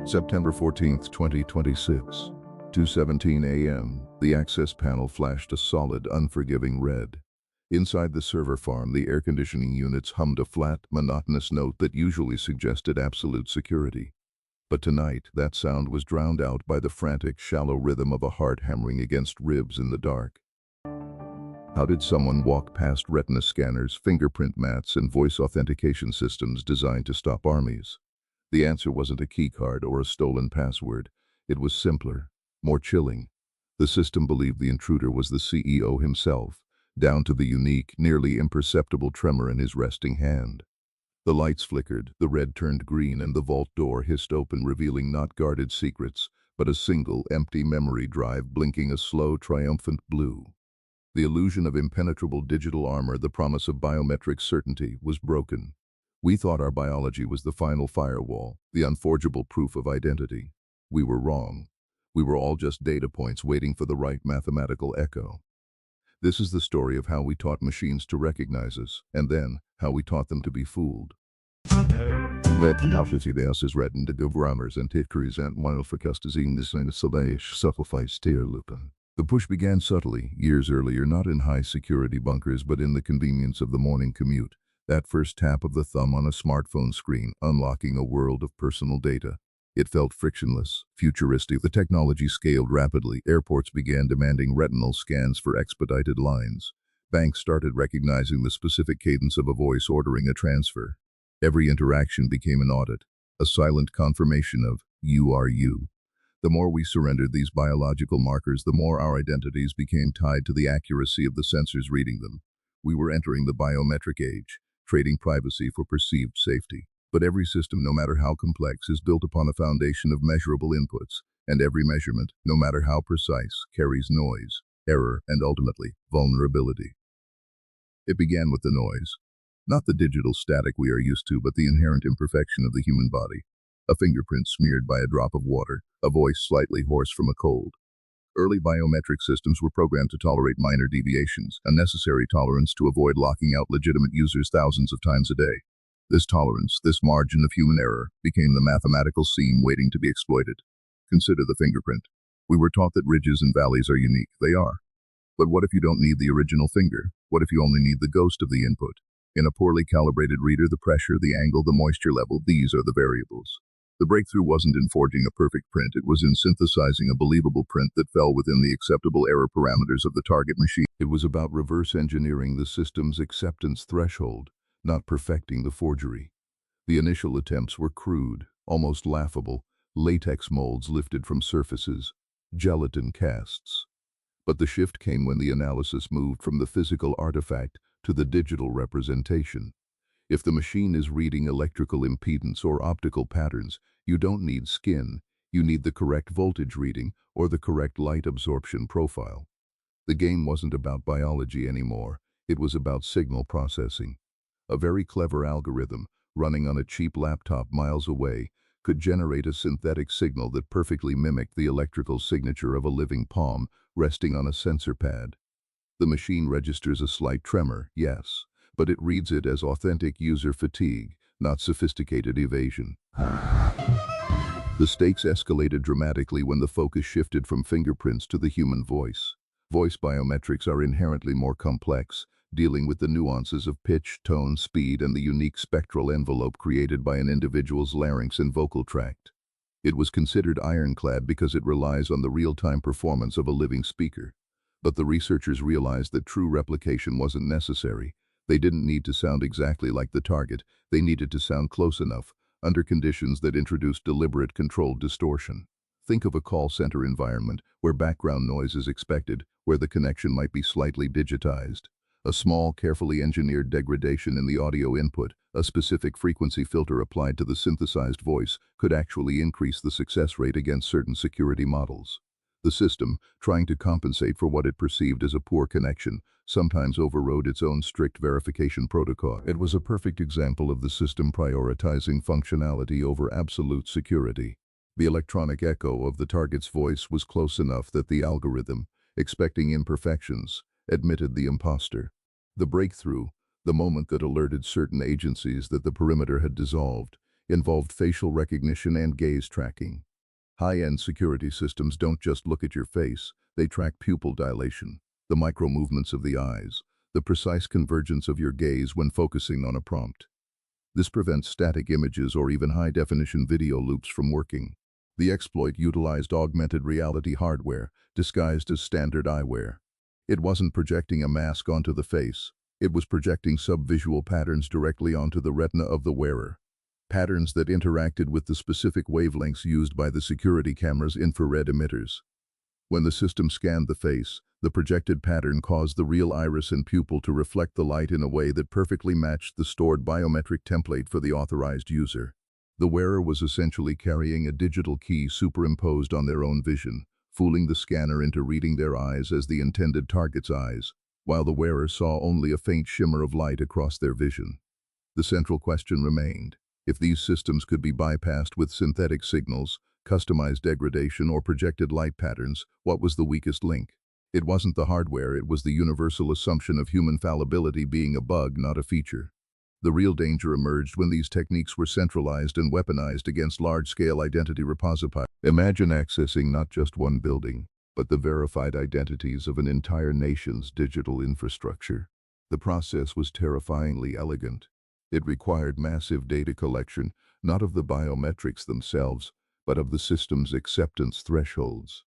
September 14, 2026. 2:17 a.m., the access panel flashed a solid, unforgiving red. Inside the server farm, the air conditioning units hummed a flat, monotonous note that usually suggested absolute security. But tonight, that sound was drowned out by the frantic, shallow rhythm of a heart hammering against ribs in the dark. How did someone walk past retina scanners, fingerprint mats, and voice authentication systems designed to stop armies? The answer wasn't a keycard or a stolen password. It was simpler, more chilling. The system believed the intruder was the CEO himself, down to the unique, nearly imperceptible tremor in his resting hand. The lights flickered, the red turned green, and the vault door hissed open, revealing not guarded secrets, but a single, empty memory drive blinking a slow, triumphant blue. The illusion of impenetrable digital armor, the promise of biometric certainty, was broken. We thought our biology was the final firewall, the unforgeable proof of identity. We were wrong. We were all just data points waiting for the right mathematical echo. This is the story of how we taught machines to recognize us, and then how we taught them to be fooled. Ideas is reddened to grammars and hickories and wildfacustas this and sacrifice lupin. The push began subtly, years earlier, not in high-security bunkers but in the convenience of the morning commute. That first tap of the thumb on a smartphone screen, unlocking a world of personal data. It felt frictionless, futuristic. The technology scaled rapidly. Airports began demanding retinal scans for expedited lines. Banks started recognizing the specific cadence of a voice ordering a transfer. Every interaction became an audit, a silent confirmation of "you are you." The more we surrendered these biological markers, the more our identities became tied to the accuracy of the sensors reading them. We were entering the biometric age, trading privacy for perceived safety. But every system, no matter how complex, is built upon a foundation of measurable inputs, and every measurement, no matter how precise, carries noise, error, and ultimately, vulnerability. It began with the noise. Not the digital static we are used to, but the inherent imperfection of the human body. A fingerprint smeared by a drop of water, a voice slightly hoarse from a cold. Early biometric systems were programmed to tolerate minor deviations, a necessary tolerance to avoid locking out legitimate users thousands of times a day. This tolerance, this margin of human error, became the mathematical seam waiting to be exploited. Consider the fingerprint. We were taught that ridges and valleys are unique. They are. But what if you don't need the original finger? What if you only need the ghost of the input? In a poorly calibrated reader, the pressure, the angle, the moisture level, these are the variables. The breakthrough wasn't in forging a perfect print, it was in synthesizing a believable print that fell within the acceptable error parameters of the target machine. It was about reverse engineering the system's acceptance threshold, not perfecting the forgery. The initial attempts were crude, almost laughable, latex molds lifted from surfaces, gelatin casts. But the shift came when the analysis moved from the physical artifact to the digital representation. If the machine is reading electrical impedance or optical patterns, you don't need skin, you need the correct voltage reading or the correct light absorption profile. The game wasn't about biology anymore, it was about signal processing. A very clever algorithm, running on a cheap laptop miles away, could generate a synthetic signal that perfectly mimicked the electrical signature of a living palm resting on a sensor pad. The machine registers a slight tremor, yes, but it reads it as authentic user fatigue, not sophisticated evasion. The stakes escalated dramatically when the focus shifted from fingerprints to the human voice. Voice biometrics are inherently more complex, dealing with the nuances of pitch, tone, speed, and the unique spectral envelope created by an individual's larynx and vocal tract. It was considered ironclad because it relies on the real-time performance of a living speaker. But the researchers realized that true replication wasn't necessary. They didn't need to sound exactly like the target, they needed to sound close enough, under conditions that introduced deliberate controlled distortion. Think of a call center environment where background noise is expected, where the connection might be slightly digitized. A small, carefully engineered degradation in the audio input, a specific frequency filter applied to the synthesized voice, could actually increase the success rate against certain security models. The system, trying to compensate for what it perceived as a poor connection, sometimes overrode its own strict verification protocol. It was a perfect example of the system prioritizing functionality over absolute security. The electronic echo of the target's voice was close enough that the algorithm, expecting imperfections, admitted the imposter. The breakthrough, the moment that alerted certain agencies that the perimeter had dissolved, involved facial recognition and gaze tracking. High-end security systems don't just look at your face, they track pupil dilation, the micro-movements of the eyes, the precise convergence of your gaze when focusing on a prompt. This prevents static images or even high-definition video loops from working. The exploit utilized augmented reality hardware, disguised as standard eyewear. It wasn't projecting a mask onto the face, it was projecting subvisual patterns directly onto the retina of the wearer. Patterns that interacted with the specific wavelengths used by the security camera's infrared emitters. When the system scanned the face, the projected pattern caused the real iris and pupil to reflect the light in a way that perfectly matched the stored biometric template for the authorized user. The wearer was essentially carrying a digital key superimposed on their own vision, fooling the scanner into reading their eyes as the intended target's eyes, while the wearer saw only a faint shimmer of light across their vision. The central question remained: if these systems could be bypassed with synthetic signals, customized degradation, or projected light patterns, what was the weakest link? It wasn't the hardware, it was the universal assumption of human fallibility being a bug, not a feature. The real danger emerged when these techniques were centralized and weaponized against large-scale identity repositories. Imagine accessing not just one building, but the verified identities of an entire nation's digital infrastructure. The process was terrifyingly elegant. It required massive data collection, not of the biometrics themselves, but of the system's acceptance thresholds.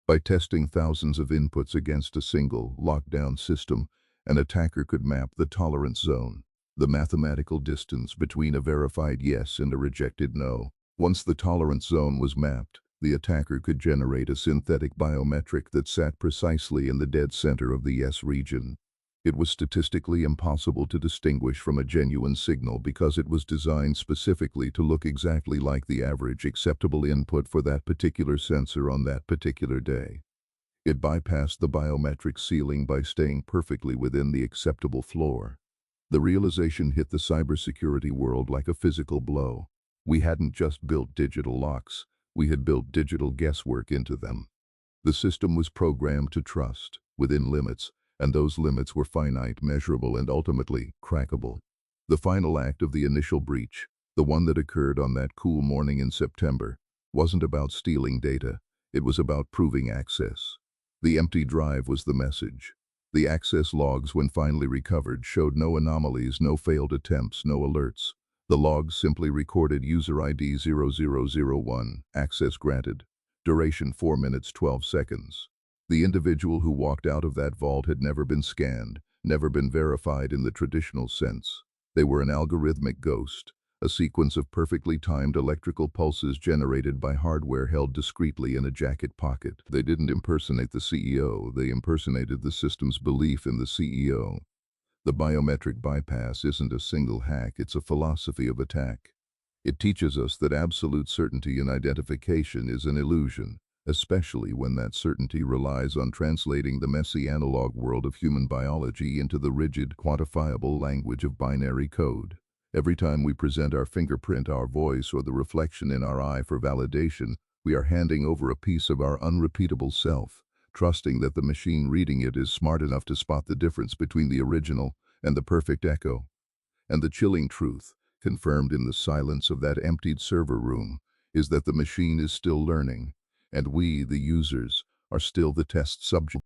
By testing thousands of inputs against a single, lockdown system, an attacker could map the tolerance zone, the mathematical distance between a verified yes and a rejected no. Once the tolerance zone was mapped, the attacker could generate a synthetic biometric that sat precisely in the dead center of the yes region. It was statistically impossible to distinguish from a genuine signal because it was designed specifically to look exactly like the average acceptable input for that particular sensor on that particular day. It bypassed the biometric ceiling by staying perfectly within the acceptable floor. The realization hit the cybersecurity world like a physical blow. We hadn't just built digital locks, we had built digital guesswork into them. The system was programmed to trust, within limits, and those limits were finite, measurable, and ultimately crackable. The final act of the initial breach, the one that occurred on that cool morning in September, wasn't about stealing data, it was about proving access. The empty drive was the message. The access logs, when finally recovered, showed no anomalies, no failed attempts, no alerts. The logs simply recorded user ID 0001, access granted, duration 4 minutes 12 seconds. The individual who walked out of that vault had never been scanned, never been verified in the traditional sense. They were an algorithmic ghost, a sequence of perfectly timed electrical pulses generated by hardware held discreetly in a jacket pocket. They didn't impersonate the CEO, they impersonated the system's belief in the CEO. The biometric bypass isn't a single hack, it's a philosophy of attack. It teaches us that absolute certainty in identification is an illusion, especially when that certainty relies on translating the messy analog world of human biology into the rigid, quantifiable language of binary code. Every time we present our fingerprint, our voice, or the reflection in our eye for validation, we are handing over a piece of our unrepeatable self, trusting that the machine reading it is smart enough to spot the difference between the original and the perfect echo. And the chilling truth, confirmed in the silence of that emptied server room, is that the machine is still learning, and we, the users, are still the test subject.